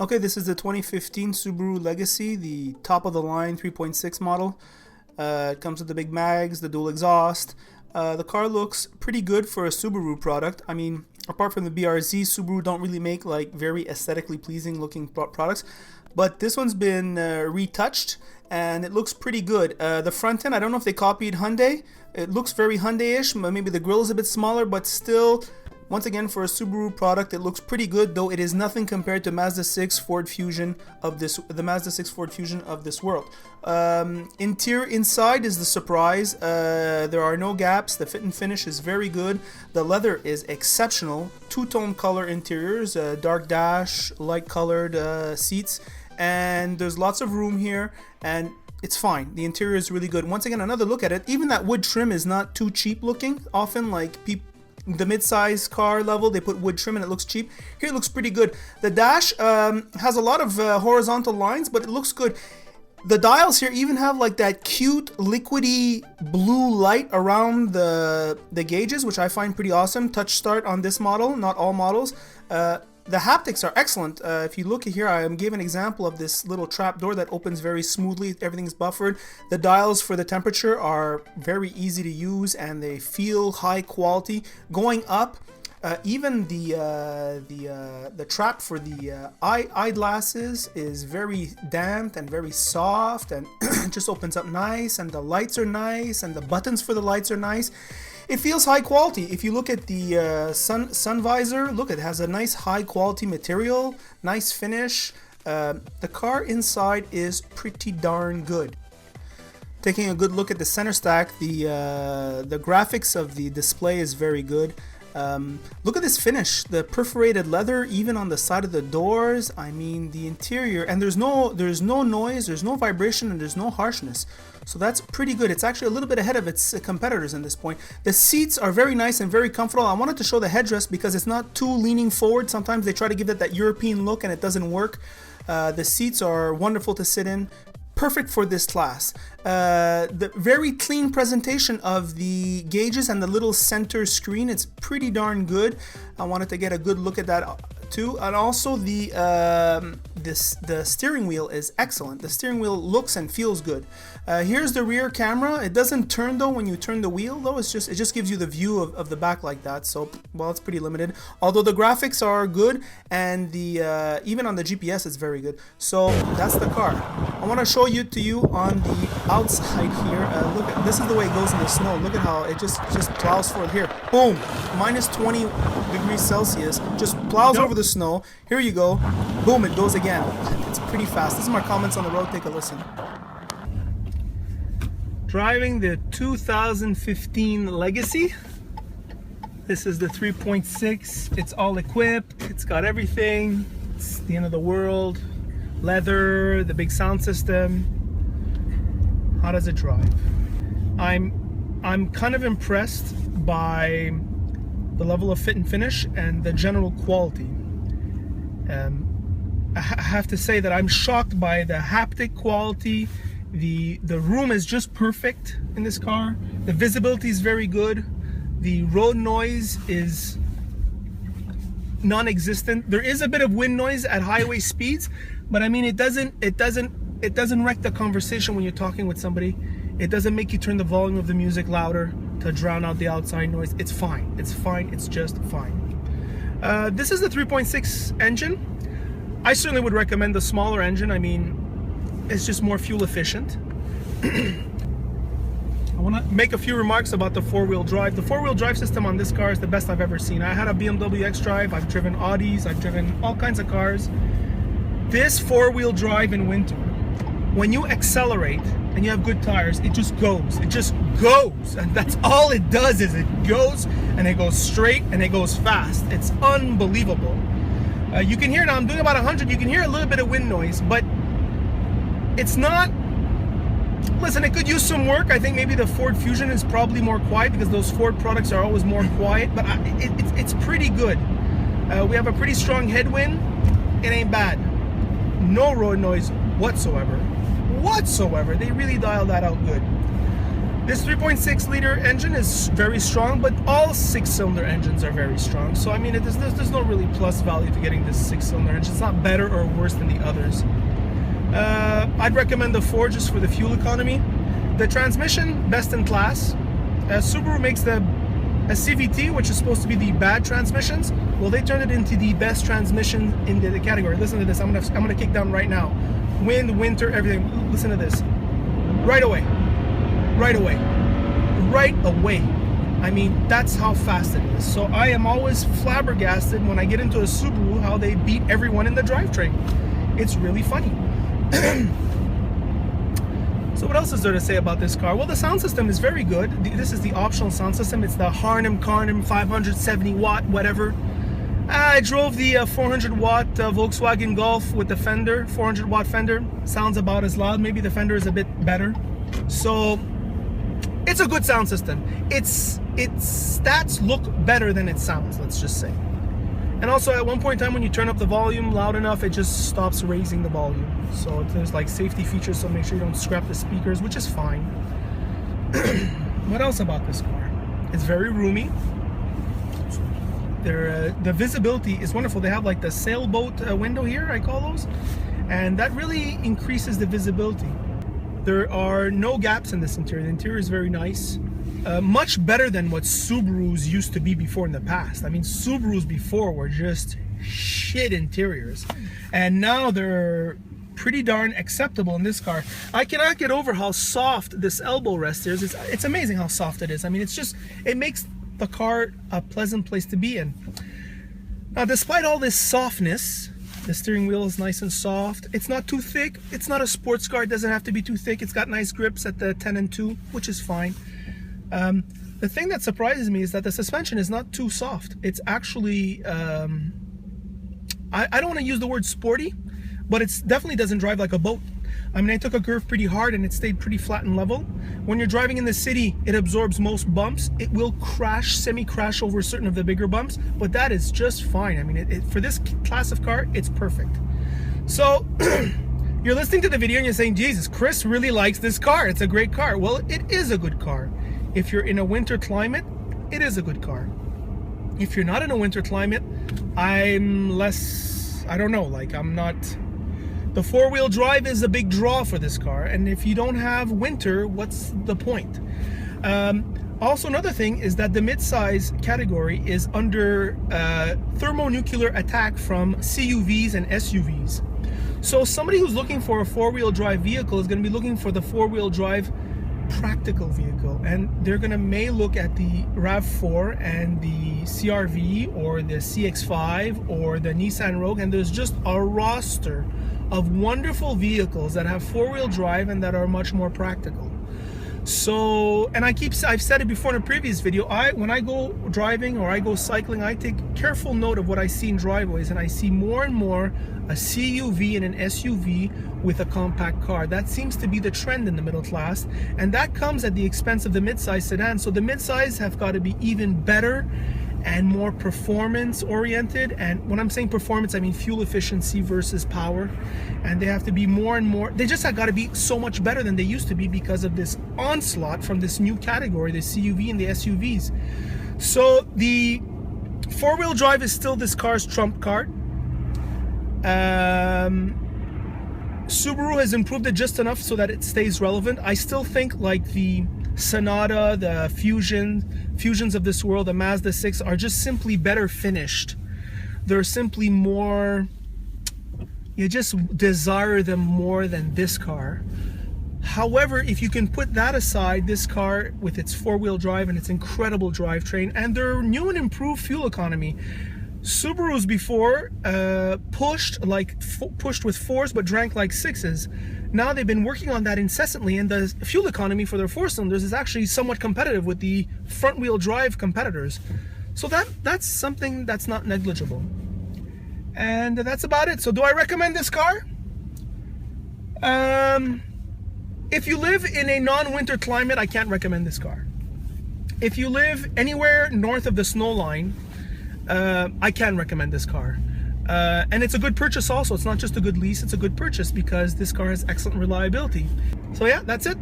Okay, this is the 2015 Subaru Legacy, the top of the line 3.6 model. It comes with the big mags, the dual exhaust. The car looks pretty good for a Subaru product. I mean, apart from the BRZ, Subaru don't really make like very aesthetically pleasing looking products. But this one's been retouched and it looks pretty good. The front end, I don't know if they copied Hyundai. It looks very Hyundai-ish. Maybe the grille is a bit smaller, but still, once again, for a Subaru product, it looks pretty good, though it is nothing compared to Mazda 6 Ford Fusion of the Mazda 6 Ford Fusion of this world. Interior inside is the surprise. There are no gaps. The fit and finish is very good. The leather is exceptional. Two-tone color interiors, dark dash, light colored seats, and there's lots of room here, and it's fine. The interior is really good. Once again, another look at it. Even that wood trim is not too cheap looking. Often, like the mid-size car level, they put wood trim and it looks cheap. Here it looks pretty good. The dash has a lot of horizontal lines, but it looks good. The dials here even have like that cute liquidy blue light around the gauges, which I find pretty awesome. Touch start on this model, not all models. The haptics are excellent. If you look here, I am giving an example of this little trap door that opens very smoothly. Everything's buffered. The dials for the temperature are very easy to use and they feel high quality. Going up, even the trap for the eyeglasses is very damped and very soft, and it just opens up nice, and the lights are nice, and the buttons for the lights are nice. It feels high quality. If you look at the sun visor, look, it has a nice high quality material, nice finish. The car inside is pretty darn good. Taking a good look at the center stack, the graphics of the display is very good. Look at this finish, the perforated leather even on the side of the doors. I mean, the interior, and there's no noise, there's no vibration, and there's no harshness. So that's pretty good. It's actually a little bit ahead of its competitors in this point. The seats are very nice and very comfortable. I wanted to show the headrest because it's not too leaning forward. Sometimes they try to give it that European look and it doesn't work. The seats are wonderful to sit in. Perfect for this class. The very clean presentation of the gauges and the little center screen, it's pretty darn good. I wanted to get a good look at that too. And also the steering wheel is excellent. The steering wheel looks and feels good. Here's the rear camera. It doesn't turn though when you turn the wheel though. It just gives you the view of the back like that. So, well, it's pretty limited. Although the graphics are good and the even on the GPS it's very good. So that's the car. I want to show to you on the outside here. Look at this is the way it goes in the snow. Look at how it just plows forward here. Boom, minus 20 degrees Celsius. Just plows over the snow. Here you go. Boom, it goes again. It's pretty fast. This is my comments on the road. Take a listen. Driving the 2015 Legacy. This is the 3.6. It's all equipped. It's got everything. It's the end of the world. Leather, the big sound system. How does it drive? I'm kind of impressed by the level of fit and finish and the general quality. I have to say that I'm shocked by the haptic quality. The room is just perfect in this car. The visibility is very good. The road noise is non-existent. There is a bit of wind noise at highway speeds, but I mean it doesn't wreck the conversation when you're talking with somebody. It doesn't make you turn the volume of the music louder to drown out the outside noise. It's fine. It's fine. It's just fine. This is the 3.6 engine. I certainly would recommend the smaller engine. I mean, it's just more fuel efficient. I want to make a few remarks about the four-wheel drive. The four-wheel drive system on this car is the best I've ever seen. I had a BMW X-Drive. I've driven Audis. I've driven all kinds of cars. This four-wheel drive in winter, when you accelerate and you have good tires, it just goes. It just goes. And that's all it does is it goes, and it goes straight, and it goes fast. It's unbelievable. You can hear, now I'm doing about 100, you can hear a little bit of wind noise, but it's not, listen, it could use some work. I think maybe the Ford Fusion is probably more quiet because those Ford products are always more quiet, but it's pretty good. We have a pretty strong headwind. It ain't bad. No road noise whatsoever. They really dialed that out good. This 3.6 liter engine is very strong, but all 6-cylinder engines are very strong. So I mean, there's no really plus value to getting this 6-cylinder engine. It's not better or worse than the others. I'd recommend the 4 just for the fuel economy. The transmission, best in class. Subaru makes a CVT, which is supposed to be the bad transmissions. Well, they turned it into the best transmission in the category. Listen to this. I'm gonna kick down right now. Wind, winter, everything. Listen to this. Right away. Right away. Right away. I mean, that's how fast it is. So I am always flabbergasted when I get into a Subaru how they beat everyone in the drivetrain. It's really funny. So what else is there to say about this car? Well, the sound system is very good. This is the optional sound system. It's the Harnum Carnum 570 watt whatever. I drove the 400 watt Volkswagen Golf with the Fender, 400 watt Fender. Sounds about as loud. Maybe the Fender is a bit better. So it's a good sound system. Its stats look better than it sounds, let's just say. And also at one point in time when you turn up the volume loud enough, it just stops raising the volume. So there's like safety features, so make sure you don't scrap the speakers, which is fine. What else about this car? It's very roomy. The visibility is wonderful. They have like the sailboat window here, I call those. And that really increases the visibility. There are no gaps in this interior. The interior is very nice. Much better than what Subarus used to be before in the past. I mean, Subarus before were just shit interiors. And now they're pretty darn acceptable in this car. I cannot get over how soft this elbow rest is. It's amazing how soft it is. I mean, it makes the car a pleasant place to be in. Now, despite all this softness, the steering wheel is nice and soft. It's not too thick. It's not a sports car. It doesn't have to be too thick. It's got nice grips at the 10 and 2, which is fine. The thing that surprises me is that the suspension is not too soft. It's actually, I don't want to use the word sporty, but it definitely doesn't drive like a boat. I mean, I took a curve pretty hard and it stayed pretty flat and level. When you're driving in the city, it absorbs most bumps. It will crash, semi-crash over certain of the bigger bumps, but that is just fine. I mean, for this class of car, it's perfect. So, you're listening to the video and you're saying, Jesus, Chris really likes this car. It's a great car. Well, it is a good car. If you're in a winter climate, it is a good car. If you're not in a winter climate, I'm less, I don't know, like I'm not, the 4-wheel drive is a big draw for this car. And if you don't have winter, what's the point? Also, another thing is that the midsize category is under thermonuclear attack from CUVs and SUVs. So somebody who's looking for a 4-wheel drive vehicle is going to be looking for the 4-wheel drive practical vehicle, and they're gonna may look at the RAV4 and the CR-V or the CX-5 or the Nissan Rogue, and there's just a roster of wonderful vehicles that have 4-wheel drive and that are much more practical. So, and I've said it before in a previous video, when I go driving or I go cycling, I take careful note of what I see in driveways, and I see more and more a CUV and an SUV with a compact car. That seems to be the trend in the middle class, and that comes at the expense of the midsize sedan. So the midsize have got to be even better and more performance oriented. And when I'm saying performance, I mean fuel efficiency versus power. And they have to be more and more, they just have got to be so much better than they used to be because of this onslaught from this new category, the CUV and the SUVs. So the 4-wheel drive is still this car's trump card. Subaru has improved it just enough so that it stays relevant. I still think like the Sonata, the Fusions of this world, the Mazda 6 are just simply better finished. They're simply more, you just desire them more than this car. However, if you can put that aside, this car with its 4-wheel drive and its incredible drivetrain and their new and improved fuel economy, Subarus before pushed with 4s but drank like 6s. Now they've been working on that incessantly, and the fuel economy for their 4-cylinders is actually somewhat competitive with the front-wheel drive competitors. So that's something that's not negligible. And that's about it. So do I recommend this car? If you live in a non-winter climate, I can't recommend this car. If you live anywhere north of the snow line, I can recommend this car. And it's a good purchase also. It's not just a good lease, it's a good purchase because this car has excellent reliability. So yeah, that's it.